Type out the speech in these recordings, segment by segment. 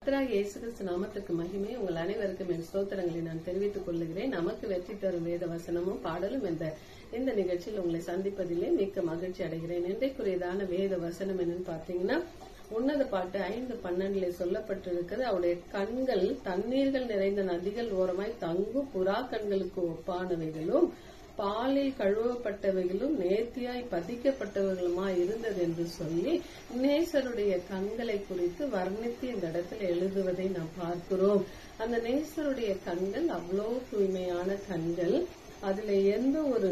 கர்த்தராகிய இயேசு கிறிஸ்து நாமத்துக்கு மகிமை. உங்கள் அனைவருக்கும் என் ஸ்தோத்திரங்களை நான் தெரிவித்துக் கொள்ளுகிறேன். நமக்கு வெற்றி தரும் வேத வசனமும் பாடலும் இந்த நிகழ்ச்சியில் உங்களை சந்திப்பதிலே மிக்க மகிழ்ச்சி அடைகிறேன். இன்றைக்குரியதான வேத வசனம் என்னன்னு பாத்தீங்கன்னா, உன்னத பாட்டு 5:12 சொல்லப்பட்டிருக்கிறது. அவருடைய கண்கள் தண்ணீர்கள் நிறைந்த நதிகள் ஓரமாய் தங்கும் புறா கண்களுக்கு ஒப்பானவைகளும் பாலில் கழுவப்பட்டவைகளும் நேர்த்தியாய் பதிக்கப்பட்டவர்களுமாய் இருந்தது என்று சொல்லி நேசருடைய கண்களை குறித்து வர்ணித்து இந்த இடத்துல எழுதுவதை நாம் பார்க்கிறோம். அந்த நேசருடைய கண்கள் அவ்வளோ தூய்மையான கண்கள், அதுல எந்த ஒரு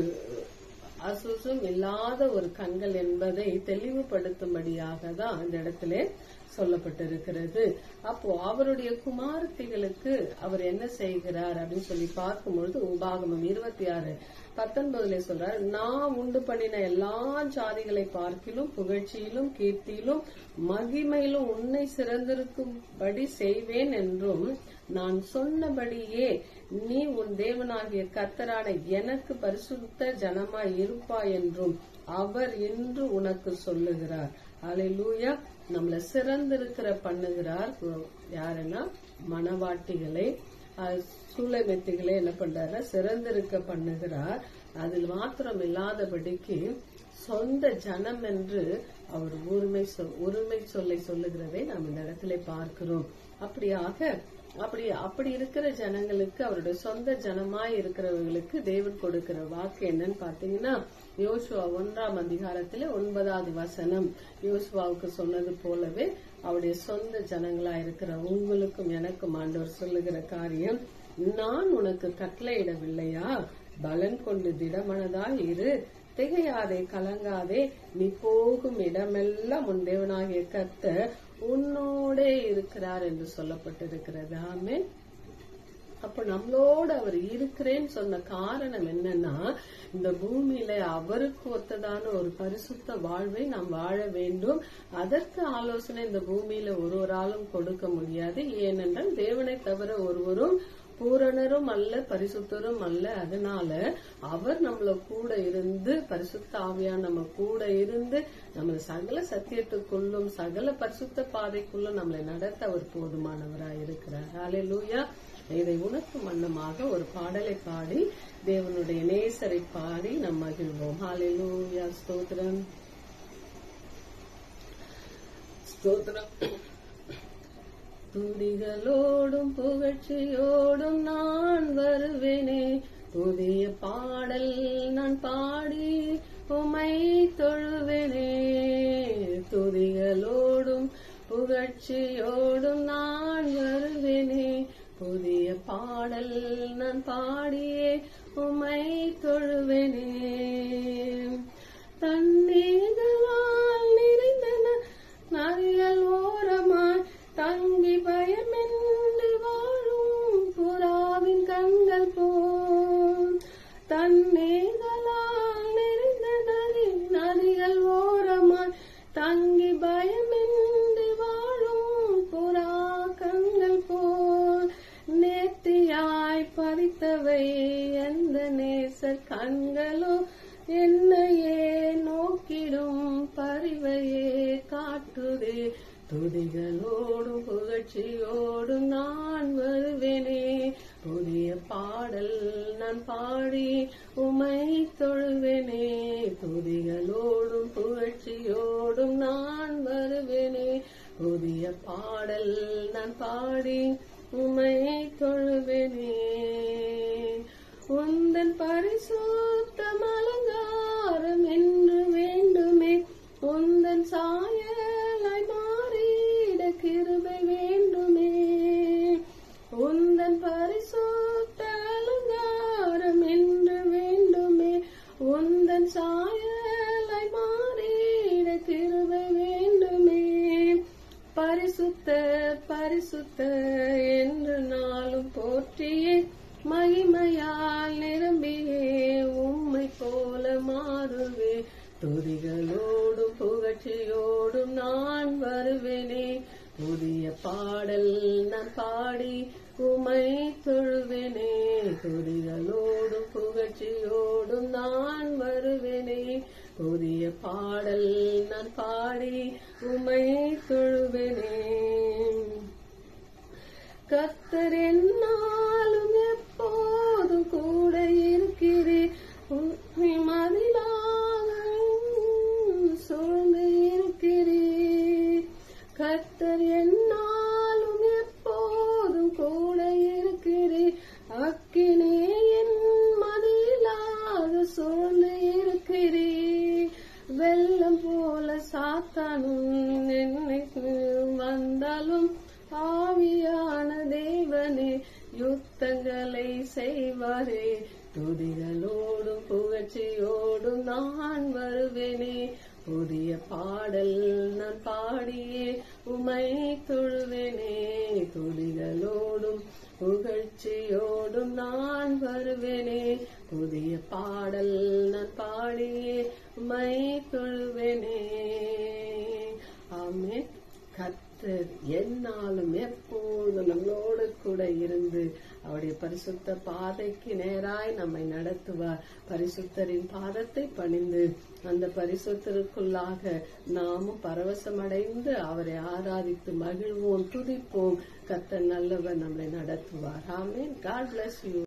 அசுசும் இல்லாத ஒரு கண்கள் என்பதை தெளிவுபடுத்தும்படியாக தான் அந்த இடத்துல சொல்லப்பட்டிருக்கிறது. அப்போ அவருடைய குமாரத்திகளுக்கு அவர் என்ன செய்கிறார் அப்படின்னு சொல்லி பார்க்கும்பொழுது உபாகமம் 26:19 சொல்றார், நான் உண்டு பண்ணின எல்லா ஜாதிகளை பார்க்கிலும் புகழ்ச்சியிலும் கீர்த்தியிலும் மகிமையிலும் உன்னை சிறந்திருக்கும்படி செய்வேன் என்றும் நான் சொன்னபடியே நீ உன் தேவனாகிய கர்த்தரான எனக்கு பரிசுத்த ஜனமாய் இருப்பாய் என்றும் அவர் இன்று உனக்கு சொல்லுகிறார். அல்லேலூயா. நம்மள சிறந்திருக்கிற பண்ணுகிறார். யாருன்னா மணவாட்டிகளை, சூளைமெத்திகளை என்ன பண்றாரு, சிறந்திருக்க பண்ணுகிறார். அதில் மாத்திரம் இல்லாதபடிக்கு சொந்த ஜனம் என்று அவர் உரிமை சொல்லை சொல்லுகிறதை நாம் இந்த இடத்துல பார்க்கிறோம். அப்படி இருக்கிற ஜனங்களுக்கு, அவருடைய சொந்த ஜனமாய் இருக்கிறவர்களுக்கு தேவன் கொடுக்கிற வாக்கு என்னன்னு பாத்தீங்கன்னா, யோசுவா 1:9 யோசுவாவுக்கு சொன்னது போலவே அவருடைய சொந்த ஜனங்களா இருக்கிற உங்களுக்கும் எனக்கும் ஆண்டவர் சொல்லுகிற காரியம், நான் உனக்கு கட்டளையிடவில்லையா, பலன் கொண்டு திடமனதாய் இரு, திகையாதே கலங்காதே, நீ போகும் இடமெல்லாம் உன் தேவனாகிய கர்த்தர் உன்னோடே இருக்கிறார் என்று சொல்லப்பட்டிருக்கிறது. ஆமென். அப்ப நம்மளோட அவர் இருக்கிறேன்னு சொன்ன காரணம் என்னன்னா, இந்த பூமியில அவருக்கு ஒத்ததான ஒரு பரிசுத்த வாழ்வை நாம் வாழ வேண்டும். அதற்கு ஆலோசனை இந்த பூமியில ஒருவராலும் கொடுக்க முடியாது. ஏனென்றால் தேவனை தவிர ஒருவரும் பூரணரும் அல்ல, பரிசுத்தரும் அல்ல. அதனால அவர் நம்மள கூட இருந்து, பரிசுத்த ஆவியா நம்ம கூட இருந்து நம்ம சகல சத்தியத்துக்குள்ளும் சகல பரிசுத்த பாதைக்குள்ளும் நம்மளை நடத்த அவர் போதுமானவராய் இருக்கிறார். ஹல்லேலூயா. இதை உனக்கு மன்னமாக ஒரு பாடலை பாடி தேவனுடைய நேசரை பாடி நம் மகிழ்வோம். ஹல்லேலூயா. ஸ்தோத்திரம் ஸ்தோத்திரம். துதிகளோடும் புகழ்ச்சியோடும் நான் வருவேனே, புதிய பாடல் நான் பாடி உம்மை தொழுவேனே. துதிகளோடும் புகழ்ச்சியோடும் நான் வருவேனே, புதிய பாடல் நான் பாடியே உம்மை தொழுவேனே. தண்ணீர்களால் நிறைந்த நதிகள் ஓரமாய் தங்கி பயமின்றி வாழும் புறாவின் கண்கள் போல், தண்ணீர்களால் நிறைந்த நதிகள் ஓரமாய் தங்கி பயமின்றி வாழும் புறா கண்கள் போல், நேர்த்தியாய் பதித்தவை எந்த நேசர் கண்களோ என்னையே நோக்கிடும் பரிவையே காட்டுதே. துதிகளோடும் புகழ்ச்சியோடும் நான் வருவேனே, புதிய பாடல் நான் பாடி உம்மை தொழுவேனே. துதிகளோடும் புகழ்ச்சியோடும் நான் வருவேனே, புதிய பாடல் நான் பாடி உம்மை தொழுவேனே. உந்தன் பரிசுத்தம் அலங்காரம் என்று வேண்டுமே, உந்தன் சாயலாய் மாறிட கிருபை வேண்டுமே. உந்தன் பரிசுத்த அலங்காரம் என்று வேண்டுமே, உந்தன் சாயலாய் மாறிட கிருபை வேண்டுமே. பரிசுத்த பரிசுத்த என்று நாளும் போற்றியே, மகிமையால் நிரம்பியே உம்மை போல மாறுவே. துதிகளோடும் புகழ்ச்சியோடும் நான் வருவேனே, புதிய பாடல் நான் பாடி உம்மை தொழுவேனே. துதிகளோடும் புகழ்ச்சியோடும் நான் வருவேனே, புதிய பாடல் நான் பாடி உம்மை தொழுவேனே. கர்த்தர் என்னாலும் எப்போதும் கூட இருக்கிறீர். மதிலாக சூழ்ந்து இருக்கிறீர். கர்த்தர் என்னாலும் எப்போதும் கூட இருக்கிறீர். அக்கினே என் மதிலாக சூழ்ந்து இருக்கிறீர். வெள்ளம் போல சாத்தானும் என்னை வந்தாலும் ஆவியான தேவனே யுத்தங்களை செய்வாரே. துதிகளோடும் புகழ்ச்சியோடும் நான் வருவேனே. புதிய பாடல் நான் பாடியே உமை தொழுவேனே. துதிகளோடும் புகழ்ச்சியோடும் நான் வருவேனே. புதிய பாடல் நான் பாடியே உமை தொழுவேனே. ஆமென். கர்த்தர் என்னாலும் எப்போதும் நம்மளோடு கூட இருந்து அவருடைய பரிசுத்த பாதைக்கு நேராய் நம்மை நடத்துவார். பரிசுத்தரின் பாதத்தை பணிந்து அந்த பரிசுத்தருக்குள்ளாக நாமும் பரவசமடைந்து அவரை ஆராதித்து மகிழ்வோம், துதிப்போம். கர்த்தர் நல்லவர், நம்மளை நடத்துவார். ஆமென். God bless you.